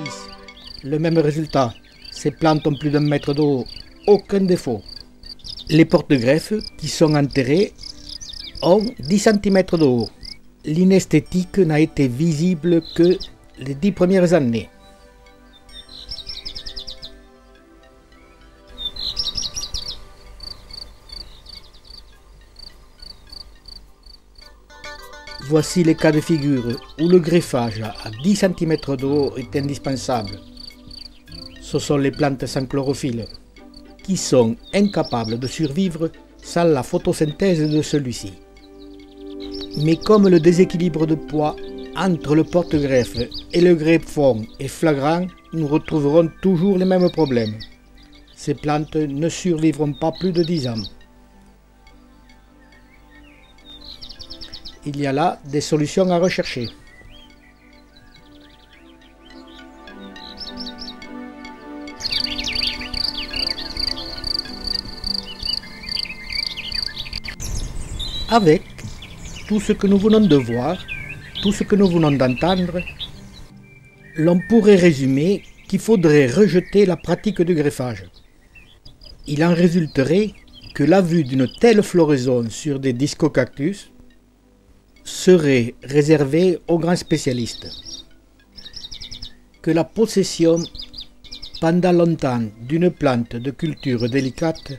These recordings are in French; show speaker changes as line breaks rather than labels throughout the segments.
6. Le même résultat. Ces plantes ont plus d'1 mètre de haut. Aucun défaut. Les porte-greffes qui sont enterrés ont 10 cm de haut. L'inesthétique n'a été visible que les 10 premières années. Voici les cas de figure où le greffage à 10 cm de haut est indispensable. Ce sont les plantes sans chlorophylle, qui sont incapables de survivre sans la photosynthèse de celui-ci. Mais comme le déséquilibre de poids entre le porte-greffe et le greffon est flagrant, nous retrouverons toujours les mêmes problèmes. Ces plantes ne survivront pas plus de 10 ans. Il y a là des solutions à rechercher. Avec tout ce que nous venons de voir, tout ce que nous venons d'entendre, l'on pourrait résumer qu'il faudrait rejeter la pratique du greffage. Il en résulterait que la vue d'une telle floraison sur des discocactus serait réservée aux grands spécialistes. Que la possession pendant longtemps d'une plante de culture délicate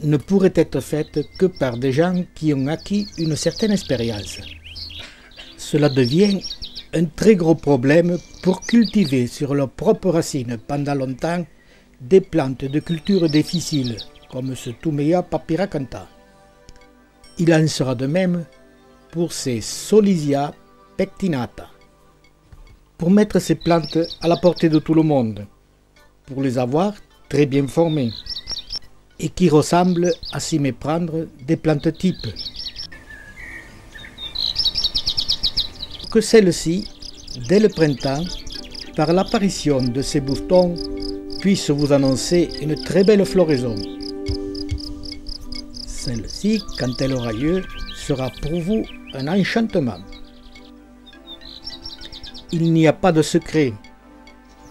ne pourrait être faite que par des gens qui ont acquis une certaine expérience. Cela devient un très gros problème pour cultiver sur leurs propres racines pendant longtemps des plantes de culture difficiles comme ce Thumea papyracantha. Il en sera de même pour ces Solisia pectinata. Pour mettre ces plantes à la portée de tout le monde, pour les avoir très bien formées, et qui ressemblent à s'y méprendre des plantes types. Que celles-ci, dès le printemps, par l'apparition de ces boutons, puissent vous annoncer une très belle floraison. Celle-ci, quand elle aura lieu, sera pour vous un enchantement. Il n'y a pas de secret.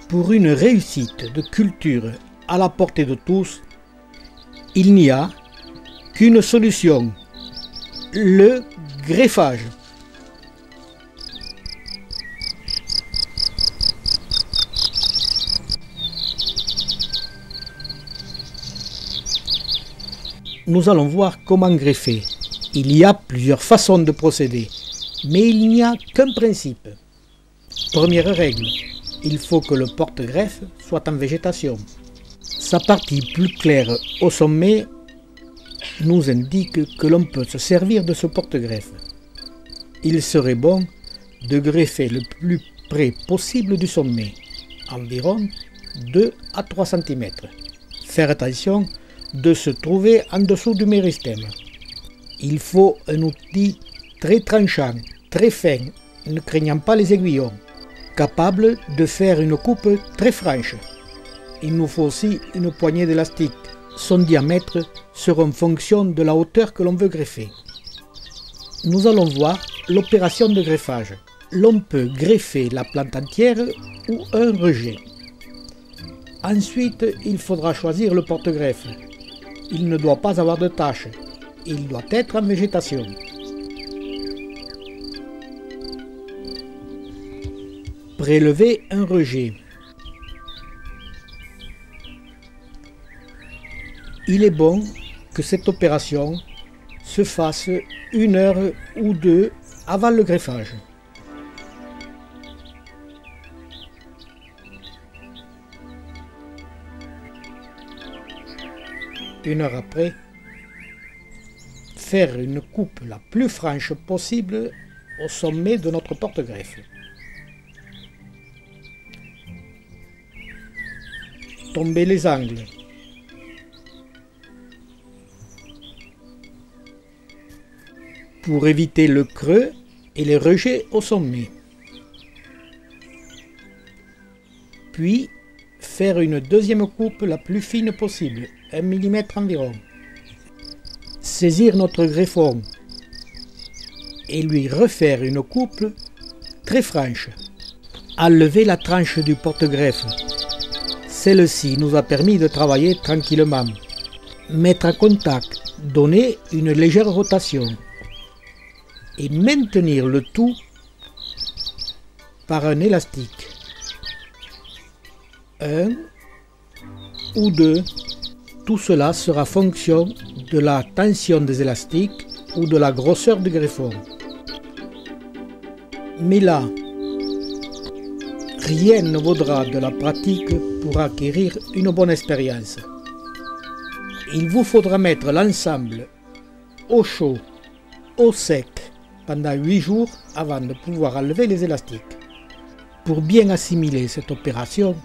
Pour une réussite de culture à la portée de tous, il n'y a qu'une solution, le greffage. Nous allons voir comment greffer. Il y a plusieurs façons de procéder, mais il n'y a qu'un principe. Première règle, il faut que le porte-greffe soit en végétation. Sa partie plus claire au sommet nous indique que l'on peut se servir de ce porte-greffe. Il serait bon de greffer le plus près possible du sommet, environ 2 à 3 cm. Faire attention de se trouver en dessous du méristème. Il faut un outil très tranchant, très fin, ne craignant pas les aiguillons, capable de faire une coupe très franche. Il nous faut aussi une poignée d'élastique. Son diamètre sera en fonction de la hauteur que l'on veut greffer. Nous allons voir l'opération de greffage. L'on peut greffer la plante entière ou un rejet. Ensuite, il faudra choisir le porte-greffe. Il ne doit pas avoir de taches. Il doit être en végétation. Prélever un rejet. Il est bon que cette opération se fasse 1 heure ou 2 avant le greffage. Une heure après, faire une coupe la plus franche possible au sommet de notre porte-greffe. Tomber les angles. Pour éviter le creux et les rejets au sommet. Puis, faire une deuxième coupe la plus fine possible, 1 mm environ. Saisir notre greffon et lui refaire une coupe très franche. à lever la tranche du porte-greffe. Celle-ci nous a permis de travailler tranquillement. Mettre en contact, donner une légère rotation et maintenir le tout par un élastique. 1 ou 2. Tout cela sera fonction de la tension des élastiques ou de la grosseur du greffon. Mais là, rien ne vaudra de la pratique pour acquérir une bonne expérience. Il vous faudra mettre l'ensemble au chaud, au sec, pendant 8 jours avant de pouvoir enlever les élastiques. Pour bien assimiler cette opération,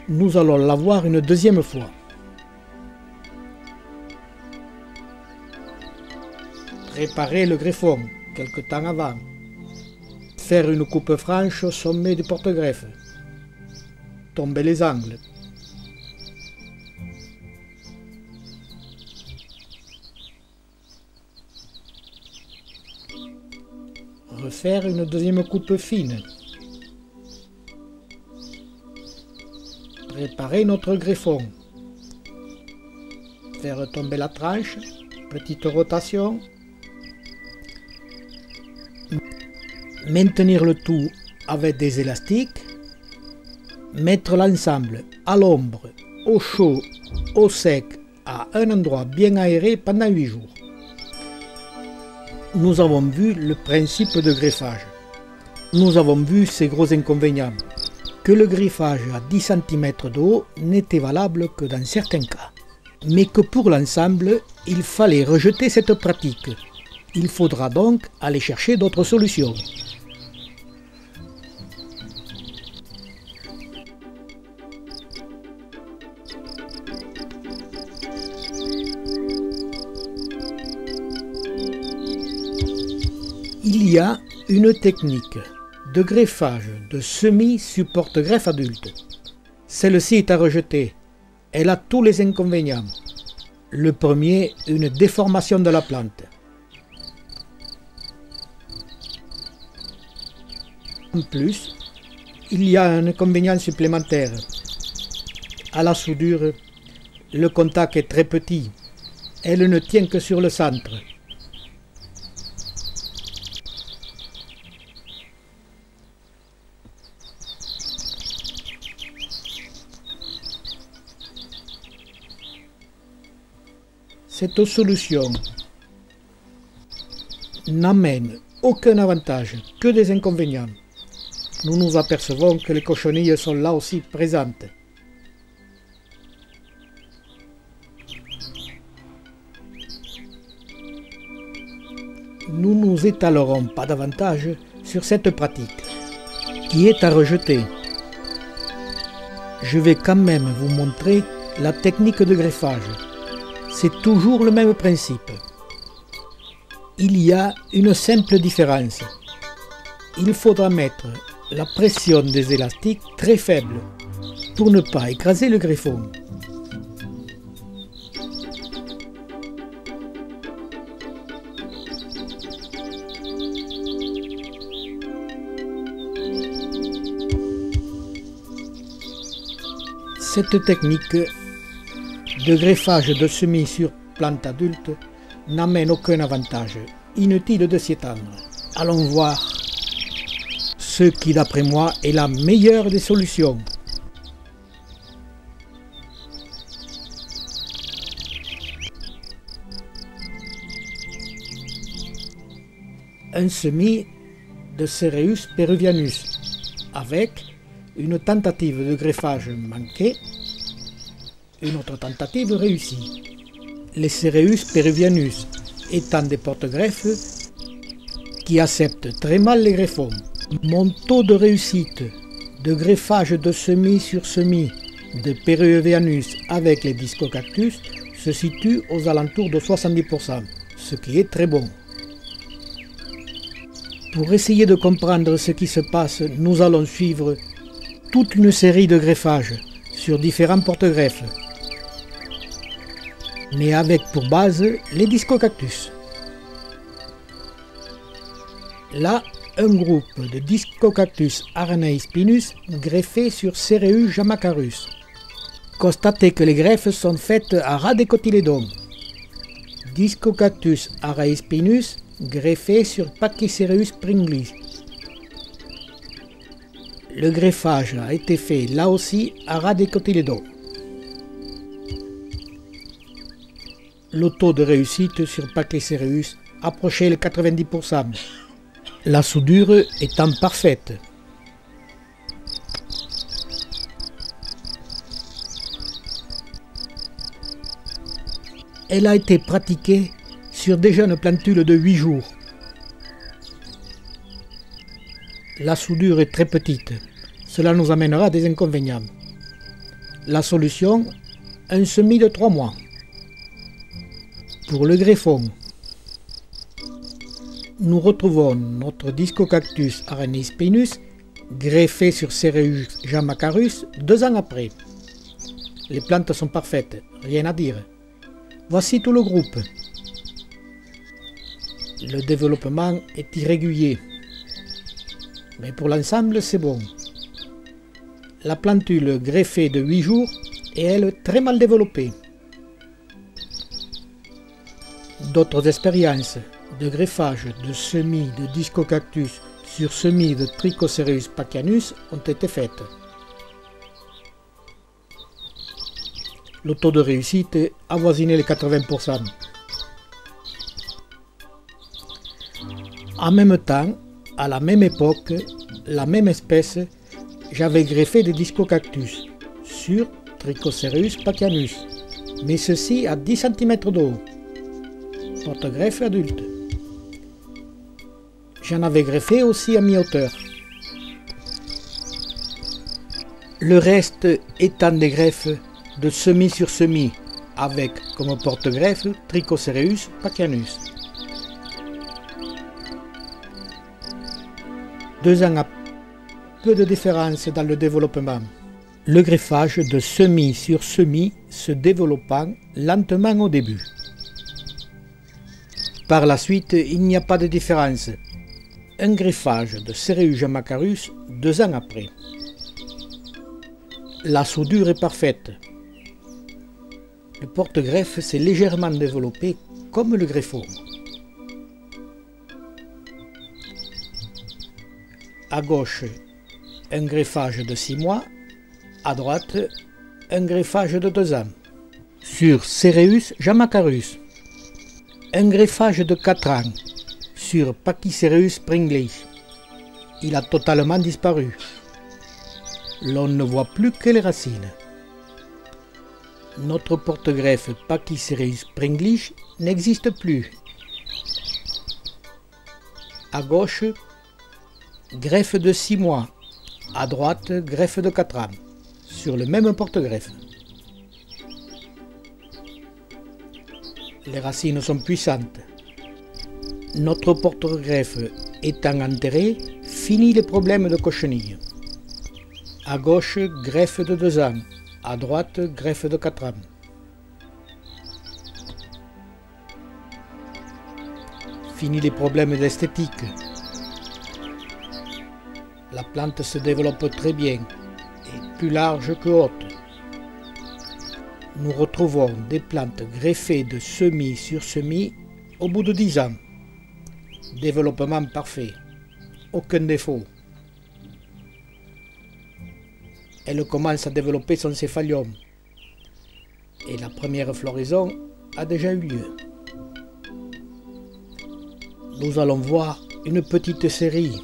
nous allons la voir une deuxième fois. Préparer le greffon quelque temps avant. Faire une coupe franche au sommet du porte-greffe. Tomber les angles. Refaire une deuxième coupe fine. Préparer notre greffon. Faire tomber la tranche. Petite rotation. Maintenir le tout avec des élastiques. Mettre l'ensemble à l'ombre, au chaud, au sec, à un endroit bien aéré pendant 8 jours. Nous avons vu le principe de greffage. Nous avons vu ses gros inconvénients. Que le greffage à 10 cm de haut n'était valable que dans certains cas. Mais que pour l'ensemble, il fallait rejeter cette pratique. Il faudra donc aller chercher d'autres solutions. Il y a une technique de greffage de semis sur porte-greffe adulte. Celle-ci est à rejeter. Elle a tous les inconvénients. Le premier, une déformation de la plante. En plus, il y a un inconvénient supplémentaire. À la soudure, le contact est très petit. Elle ne tient que sur le centre. Cette solution n'amène aucun avantage, que des inconvénients. Nous nous apercevons que les cochonilles sont là aussi présentes. Nous ne nous étalerons pas davantage sur cette pratique, qui est à rejeter. Je vais quand même vous montrer la technique de greffage. C'est toujours le même principe. Il y a une simple différence. Il faudra mettre la pression des élastiques très faible pour ne pas écraser le greffon. Cette technique de greffage de semis sur plante adulte n'amène aucun avantage. Inutile de s'y étendre. Allons voir ce qui, d'après moi, est la meilleure des solutions. Un semis de Cereus peruvianus avec une tentative de greffage manquée, une autre tentative réussie. Les Cereus peruvianus étant des porte-greffes qui acceptent très mal les greffons. Mon taux de réussite de greffage de semis sur semis de peruvianus avec les discocactus se situe aux alentours de 70%, ce qui est très bon. Pour essayer de comprendre ce qui se passe, nous allons suivre toute une série de greffages sur différents porte-greffes, mais avec pour base les discocactus. Là, un groupe de Discocactus arenae-spinus greffé sur Cereus jamacarus. Constatez que les greffes sont faites à ras des cotylédons. Discocactus arenae-spinus greffé sur Pachycereus pringlis. Le greffage a été fait là aussi à ras des cotylédons. Le taux de réussite sur Pachycereus approchait les 90%. La soudure étant parfaite. Elle a été pratiquée sur des jeunes plantules de 8 jours. La soudure est très petite. Cela nous amènera des inconvénients. La solution, un semis de 3 mois. Pour le greffon, nous retrouvons notre Discocactus arenae-spinus greffé sur Cereus jamacarus 2 ans après. Les plantes sont parfaites, rien à dire. Voici tout le groupe. Le développement est irrégulier, mais pour l'ensemble c'est bon. La plantule greffée de 8 jours est elle très mal développée. D'autres expériences de greffage de semis de Discocactus sur semis de Trichocereus pacchianus ont été faites. Le taux de réussite avoisinait les 80%. En même temps, à la même époque, la même espèce, j'avais greffé des Discocactus sur Trichocereus pacchianus, mais ceci à 10 cm de haut. Porte-greffe adulte. J'en avais greffé aussi à mi-hauteur. Le reste étant des greffes de semis sur semis, avec comme porte-greffe Trichocereus pacchianus. 2 ans à peu de différence dans le développement. Le greffage de semis sur semis se développant lentement au début. Par la suite, il n'y a pas de différence. Un greffage de Cereus jamacarus 2 ans après. La soudure est parfaite. Le porte-greffe s'est légèrement développé comme le greffon. À gauche, un greffage de 6 mois. À droite, un greffage de 2 ans. Sur Cereus jamacarus. Un greffage de 4 ans sur Pachycereus pringlis. Il a totalement disparu. L'on ne voit plus que les racines. Notre porte-greffe Pachycereus pringlis n'existe plus. À gauche, greffe de 6 mois. À droite, greffe de 4 ans. Sur le même porte-greffe. Les racines sont puissantes. Notre porte-greffe étant enterré, finit les problèmes de cochenille. À gauche, greffe de 2 ans. À droite, greffe de 4 ans. Fini les problèmes d'esthétique. La plante se développe très bien et plus large que haute. Nous retrouvons des plantes greffées de semis sur semis au bout de 10 ans. Développement parfait, aucun défaut. Elle commence à développer son céphalium et la première floraison a déjà eu lieu. Nous allons voir une petite série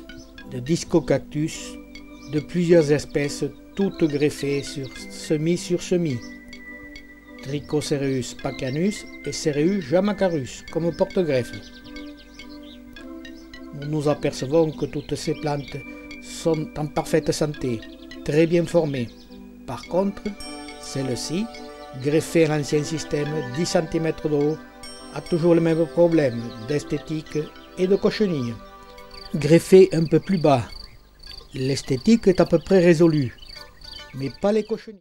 de Discocactus de plusieurs espèces toutes greffées sur semis. Trichocereus pacchianus et Cereus jamacarus comme porte-greffe. Nous nous apercevons que toutes ces plantes sont en parfaite santé, très bien formées. Par contre, celle-ci, greffée à l'ancien système 10 cm de haut, a toujours le même problème d'esthétique et de cochenille. Greffée un peu plus bas, l'esthétique est à peu près résolue, mais pas les cochenilles.